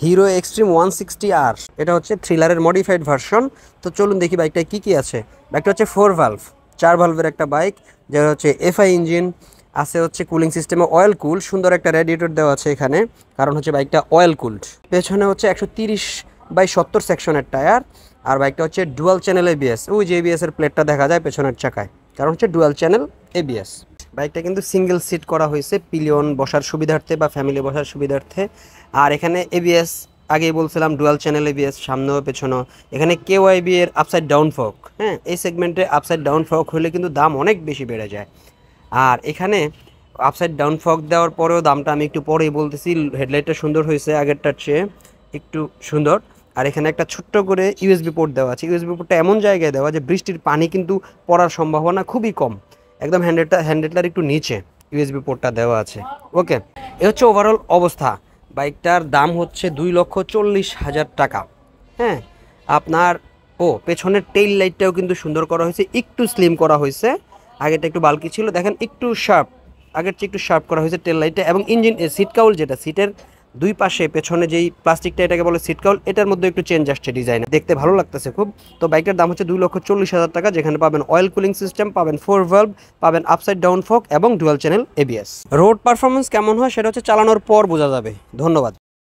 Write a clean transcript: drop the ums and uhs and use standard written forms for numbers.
Hero extreme 160R, এটা হচ্ছে থ্রিলারের modified version. তো চলুন দেখি বাইকটায় কী কী আছে। বাইকটা হচ্ছে 4 ভালভ, 4 ভালভের একটা বাইক, যেটা হচ্ছে এফআই ইঞ্জিন আছে, হচ্ছে কুলিং সিস্টেমে অয়েল কুল, সুন্দর একটা রেডিয়েটর দেওয়া আছে এখানে, কারণ হচ্ছে বাইকটা অয়েল কুলড। পেছনে হচ্ছে 130/70 সেকশনের টায়ার, আর বাইকটা হচ্ছে ডুয়াল চ্যানেল এবিএস। ওই যে এবিএস এর প্লেটটা দেখা যায় পেছনের চাকায়, কারণ হচ্ছে ডুয়াল চ্যানেল এবিএস। বাইকটা কিন্তু সিঙ্গেল সিট করা হয়েছে পিলিয়ন বসার সুবিধার্থে বা ফ্যামিলি বসার সুবিধার্থে। আর এখানে এবিএস, আগেই বলছিলাম ডুয়াল চ্যানেল এবিএস সামনেও পেছনেও। এখানে কেওয়াইবি এর আপসাইড ডাউন ফক, হ্যাঁ, এই সেগমেন্টে আপসাইড ডাউন ফক হলে কিন্তু দাম অনেক বেশি বেড়ে যায়। আর এখানে আপসাইড ডাউন ফক দেওয়ার পরেও দামটা আমি একটু পরেই বলতেছি। হেডলাইটটা সুন্দর হয়েছে আগেরটার চেয়ে একটু সুন্দর। আর এখানে একটা ছোট্ট করে ইউএসবি পোর্ট দেওয়া আছে। ইউএসবি পোর্টটা এমন জায়গায় দেওয়া যে বৃষ্টির পানি কিন্তু পড়ার সম্ভাবনা খুবই কম। একদম হ্যান্ডেলটার একটু নিচে ইউএসবি পোর্টটা দেওয়া আছে। ওকে, এ হচ্ছে ওভারঅল অবস্থা। বাইকটার দাম হচ্ছে 2,40,000 টাকা। হ্যাঁ, আপনার পেছনের টেইল লাইটটাও কিন্তু সুন্দর করা হয়েছে, একটু স্লিম করা হয়েছে। আগেরটা একটু বাল্কি ছিল, দেখেন একটু শার্প, আগের চেয়ে একটু শার্প করা হয়েছে টেল লাইটটা। এবং ইঞ্জিন সিট কাউল, যেটা সিটের দুই পাশে পেছনে যেই প্লাস্টিকটা এটাকে বলে সিট কাউল, এটার মধ্যে একটু চেঞ্জ আসছে ডিজাইন, দেখতে ভালো লাগতেছে খুব। তো বাইকটার দাম হচ্ছে 2,40,000 টাকা, যেখানে পাবেন অয়েল কুলিং সিস্টেম, পাবেন 4 ভালভ, পাবেন আপসাইড ডাউন ফক এবং dual channel ABS. Road performance কেমন হয় সেটা হচ্ছে চালানোর পর বোঝা যাবে। ধন্যবাদ।